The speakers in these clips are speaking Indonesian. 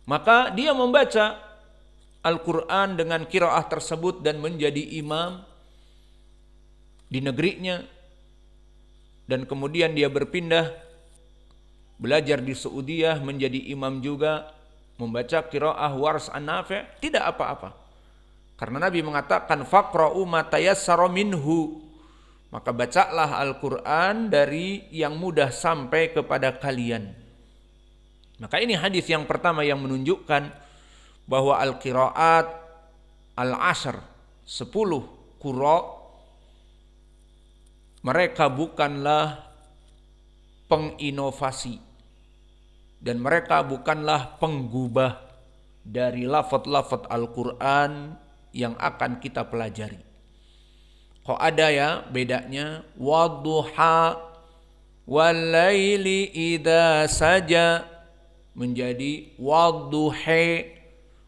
Maka dia membaca Al-Quran dengan qiraah tersebut dan menjadi imam di negerinya. Dan kemudian dia berpindah belajar di Saudiyah menjadi imam juga, membaca qiraah Wars an-Nafi', tidak apa-apa. Karena Nabi mengatakan faqra'u ma tayassara minhu, maka bacalah Al-Quran dari yang mudah sampai kepada kalian. Maka ini hadis yang pertama yang menunjukkan bahwa al-qiraat al-ashr, 10 qura, mereka bukanlah penginovasi dan mereka bukanlah penggubah dari lafaz-lafaz Al-Quran yang akan kita pelajari. Kok ada ya bedanya? Wadduha walaili idza saja menjadi wadduhi,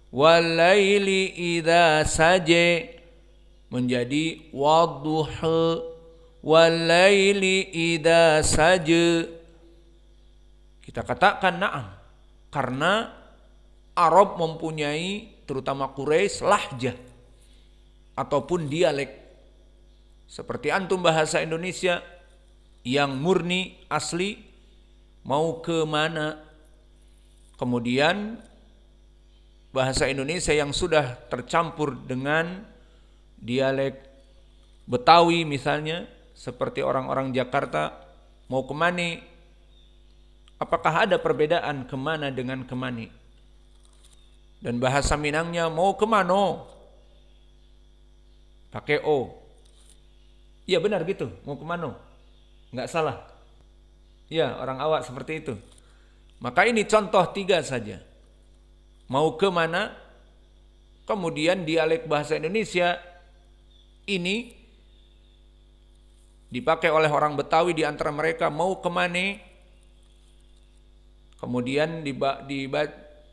walaili idza saja menjadi wadduha, walaili idza saja. Kita katakan na'am, karena Arab mempunyai, terutama Quraisy, lahjah ataupun dialek. Seperti antum bahasa Indonesia yang murni asli, mau ke mana. Kemudian bahasa Indonesia yang sudah tercampur dengan dialek Betawi misalnya, seperti orang-orang Jakarta, mau kemana? Apakah ada perbedaan kemana dengan kemana? Dan bahasa Minangnya mau kemana? Pakai O. Iya benar gitu, mau kemana? Enggak salah. Ya, orang awak seperti itu. Maka ini contoh 3 saja. Mau kemana? Kemudian dialek bahasa Indonesia ini dipakai oleh orang Betawi, di antara mereka mau kemana? Kemudian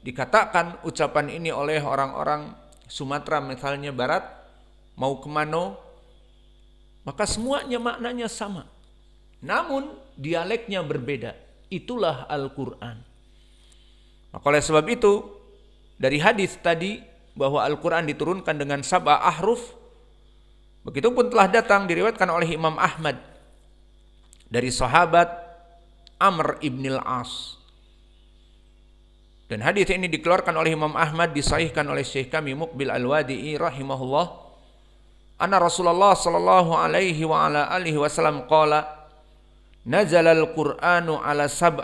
dikatakan ucapan ini oleh orang-orang Sumatera misalnya Barat, mau kemana? Maka semuanya maknanya sama. Namun dialeknya berbeda. Itulah Al-Quran. Maka oleh sebab itu, dari hadis tadi bahwa Al-Quran diturunkan dengan 7 ahruf, begitupun telah datang diriwayatkan oleh Imam Ahmad dari sahabat Amr ibn al-As. Dan hadis ini dikeluarkan oleh Imam Ahmad, disahihkan oleh Syekh kami Muqbil Al-Wadi'i rahimahullah. Anna Rasulullah sallallahu alaihi wa ala alihi wasallam qala nazala al-Qur'anu ala 7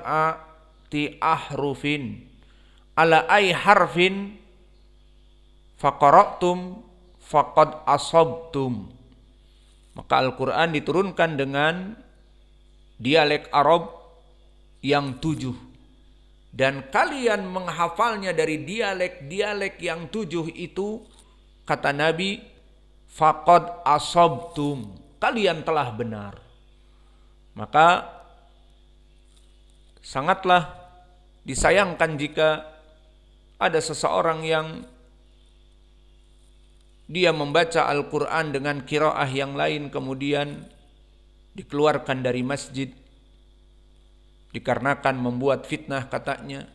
ahrufin ala ay harfin faqara'tum faqad asabtum. Maka Al-Quran diturunkan dengan dialek Arab yang 7, dan kalian menghafalnya dari dialek-dialek yang 7 itu, kata Nabi, faqad asabtum, kalian telah benar. Maka sangatlah disayangkan jika ada seseorang yang dia membaca Al-Quran dengan qiraah yang lain kemudian dikeluarkan dari masjid dikarenakan membuat fitnah katanya,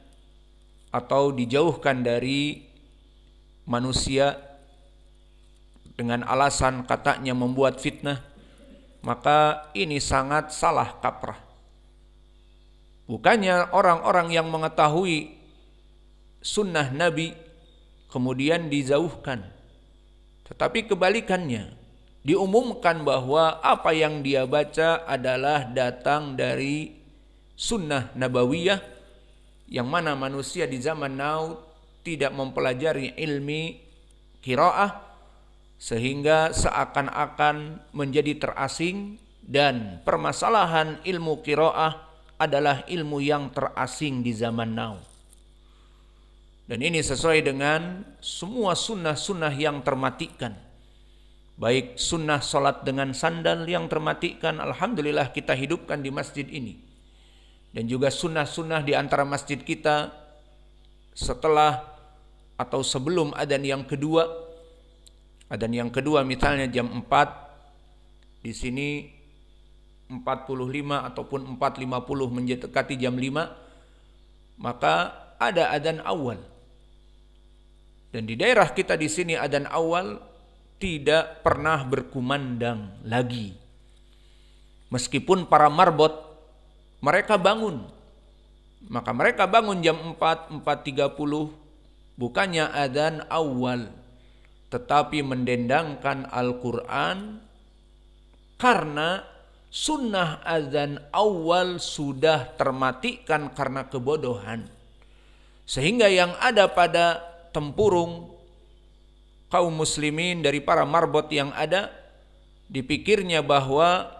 atau dijauhkan dari manusia dengan alasan katanya membuat fitnah, maka ini sangat salah kaprah. Bukannya orang-orang yang mengetahui sunnah Nabi kemudian dijauhkan, tetapi kebalikannya, diumumkan bahwa apa yang dia baca adalah datang dari sunnah nabawiyah, yang mana manusia di zaman now tidak mempelajari ilmi qiraah, sehingga seakan-akan menjadi terasing, dan permasalahan ilmu qiraah adalah ilmu yang terasing di zaman now. Dan ini sesuai dengan semua sunnah-sunnah yang termatikan. Baik sunnah solat dengan sandal yang termatikan, alhamdulillah kita hidupkan di masjid ini. Dan juga sunnah-sunnah di antara masjid kita setelah atau sebelum adzan yang kedua. Adzan yang kedua misalnya jam 4, di sini 4.45 ataupun 4.50 mendekati jam 5, maka ada adzan awal. Dan di daerah kita di sini adzan awal tidak pernah berkumandang lagi. Meskipun para marbot mereka bangun. Maka mereka bangun jam 4, 4.30, bukannya adzan awal, tetapi mendendangkan Al-Quran, karena sunnah adzan awal sudah termatikan karena kebodohan. Sehingga yang ada pada tempurung kaum muslimin dari para marbot yang ada, dipikirnya bahwa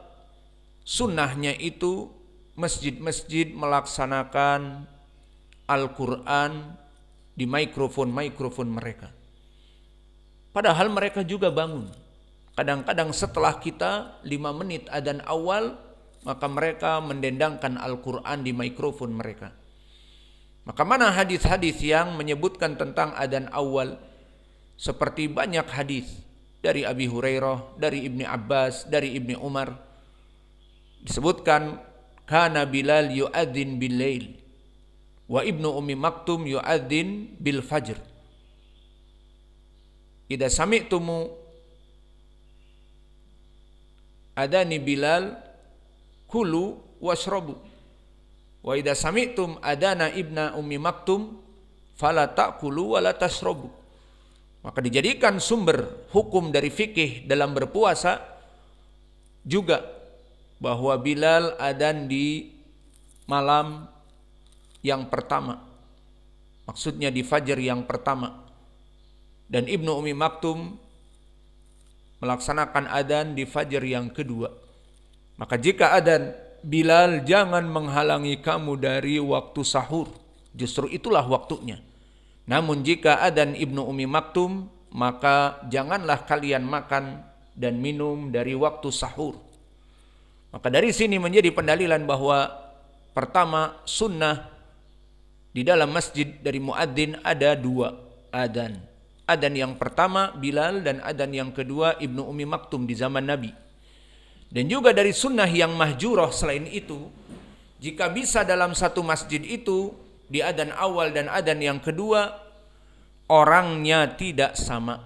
sunnahnya itu masjid-masjid melaksanakan Al-Quran di mikrofon mereka. Padahal mereka juga bangun. Kadang-kadang setelah kita 5 menit adzan awal, maka mereka mendendangkan Al-Quran di mikrofon mereka. Maka mana hadis-hadis yang menyebutkan tentang adzan awal? Seperti banyak hadis dari Abi Hurairah, dari Ibni Abbas, dari Ibni Umar. Disebutkan, kana Bilal yu'adzin bil lail wa Ibnu Ummi Maktum yu'adzin bil fajr. Idza sami'tumu adani Bilal kulu washrabu wa idza sami'tum adana Ibnu Ummi Maktum fala ta'kulu wa la tashrabu. Maka dijadikan sumber hukum dari fikih dalam berpuasa juga bahwa Bilal adzan di malam yang pertama, maksudnya di fajar yang pertama, dan Ibnu Ummi Maktum melaksanakan adzan di fajar yang kedua. Maka jika adzan Bilal, jangan menghalangi kamu dari waktu sahur, justru itulah waktunya. Namun jika adzan Ibnu Ummi Maktum, maka janganlah kalian makan dan minum dari waktu sahur. Maka dari sini menjadi pendalilan bahwa pertama, sunnah di dalam masjid dari muadzin ada 2 adzan. Adzan yang pertama Bilal dan adzan yang kedua Ibnu Ummi Maktum di zaman Nabi. Dan juga dari sunnah yang mahjurah selain itu, jika bisa dalam satu masjid itu di adzan awal dan adzan yang kedua orangnya tidak sama.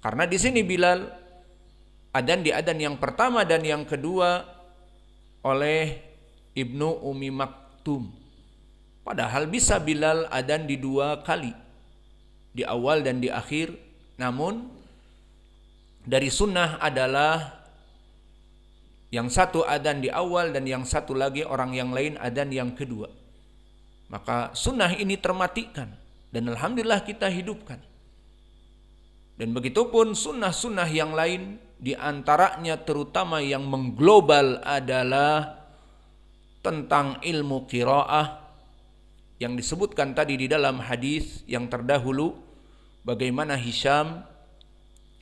Karena di sini Bilal adzan di adzan yang pertama dan yang kedua oleh Ibnu Ummi Maktum. Padahal bisa Bilal adzan di 2 kali, di awal dan di akhir. Namun dari sunnah adalah yang satu adzan di awal dan yang satu lagi orang yang lain adzan yang kedua. Maka sunnah ini termatikan dan alhamdulillah kita hidupkan. Dan begitupun sunnah-sunnah yang lain, di antaranya terutama yang mengglobal adalah tentang ilmu qiraah yang disebutkan tadi di dalam hadis yang terdahulu, bagaimana Hisham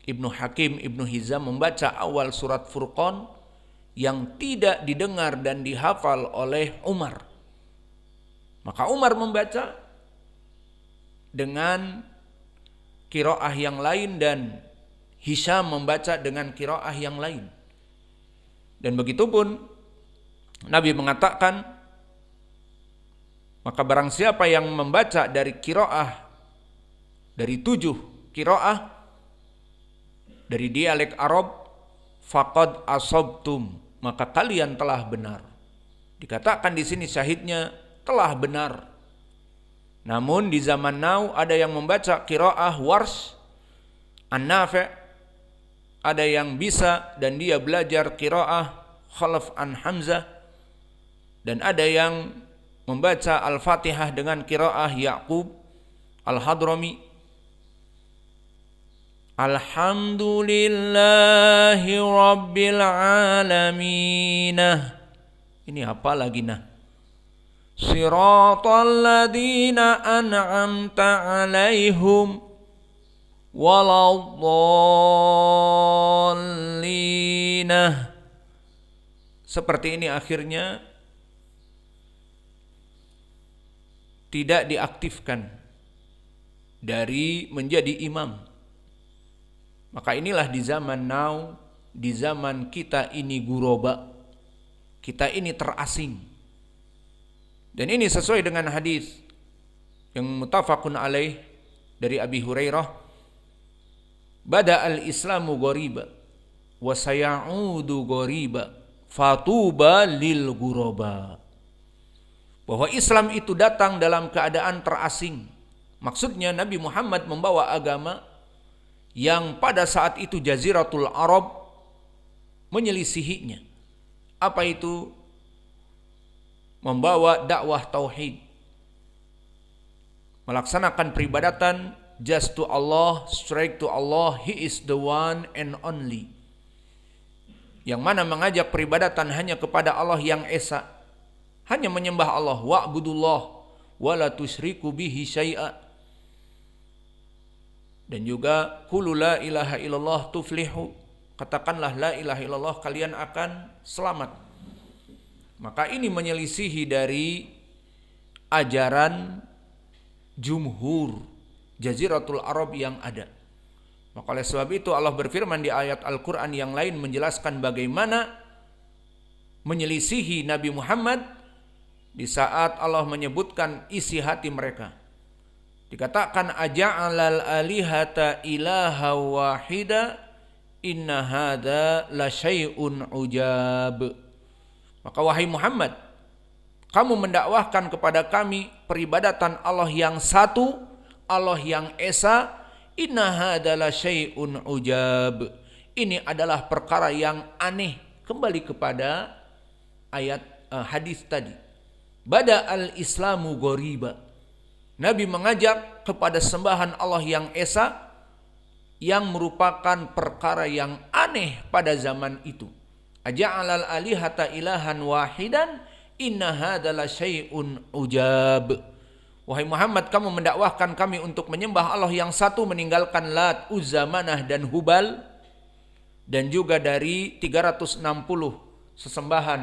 Ibnu Hakim Ibnu Hizam membaca awal surat Furqan yang tidak didengar dan dihafal oleh Umar. Maka Umar membaca dengan qiraah yang lain dan Hisham membaca dengan qiraah yang lain. Dan begitupun Nabi mengatakan, maka barang siapa yang membaca dari qiraah, dari 7 qiraah dari dialek Arab, faqad asabtum, maka kalian telah benar. Dikatakan di sini syahidnya telah benar. Namun di zaman now ada yang membaca qiraah Warsh, An-Nafi', ada yang bisa dan dia belajar qiraah Khalaf an Hamzah, dan ada yang membaca Al-Fatihah dengan qiraah Ya'qub Al-Hadrami. Alhamdulillahi Rabbil Alamin. Ini apa lagi nah? Siratal ladzina an'amta 'alaihim waladdallin. Seperti ini akhirnya tidak diaktifkan dari menjadi imam. Maka inilah di zaman now, di zaman kita ini guroba, kita ini terasing. Dan ini sesuai dengan hadis yang muttafaqun alaih dari Abi Hurairah, bada al-islamu ghariba wa sayaudu ghariba fatuba lil ghuraba. Bahwa Islam itu datang dalam keadaan terasing. Maksudnya Nabi Muhammad membawa agama yang pada saat itu Jaziratul Arab menyelisihinya. Apa itu? Membawa dakwah tauhid, melaksanakan peribadatan just to Allah, straight to Allah, He is the one and only. Yang mana mengajak peribadatan hanya kepada Allah yang esa, hanya menyembah Allah, wa'budullah wa la tusyriku bihi syai'a. Dan juga qul la ilaha illallah tuflihu, katakanlah la ilaha illallah, kalian akan selamat. Maka ini menyelisihi dari ajaran jumhur Jaziratul Arab yang ada. Maka oleh sebab itu Allah berfirman di ayat Al-Quran yang lain menjelaskan bagaimana menyelisihi Nabi Muhammad di saat Allah menyebutkan isi hati mereka. Dikatakan aja'alal alihata ilaha wahida inna hadza la syai'un ujab. Maka wahai Muhammad, kamu mendakwahkan kepada kami peribadatan Allah yang satu, Allah yang esa, inna hadza la syai'un ujab. Ini adalah perkara yang aneh. Kembali kepada ayat hadis tadi. Bada al-islamu ghariba. Nabi mengajak kepada sembahan Allah yang esa, yang merupakan perkara yang aneh pada zaman itu. Aja'alal alihata ilahan wahidan inna hadza la syai'un ujab. Wahai Muhammad, kamu mendakwahkan kami untuk menyembah Allah yang satu, meninggalkan Lat, Uzza, Manah dan Hubal, dan juga dari 360 sesembahan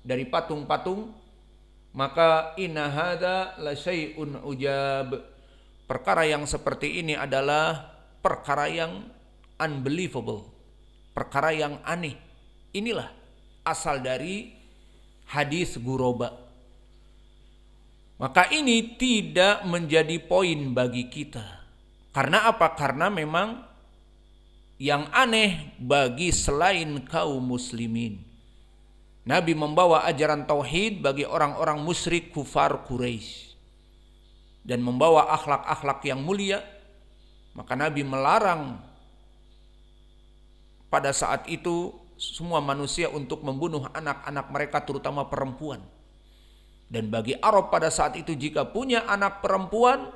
dari patung-patung. Maka inna hadza la syai'un ujab. Perkara yang seperti ini adalah perkara yang unbelievable, perkara yang aneh. Inilah asal dari hadis ghuraba. Maka ini tidak menjadi poin bagi kita. Karena apa? Karena memang yang aneh bagi selain kaum muslimin. Nabi membawa ajaran tauhid bagi orang-orang musyrik kufar Quraisy dan membawa akhlak-akhlak yang mulia. Maka Nabi melarang pada saat itu semua manusia untuk membunuh anak-anak mereka, terutama perempuan. Dan bagi Arab pada saat itu, jika punya anak perempuan,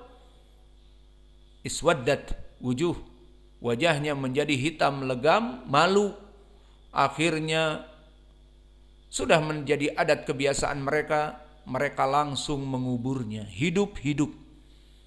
iswaddat wujuh, wajahnya menjadi hitam legam, malu. Akhirnya sudah menjadi adat kebiasaan mereka, mereka langsung menguburnya hidup-hidup.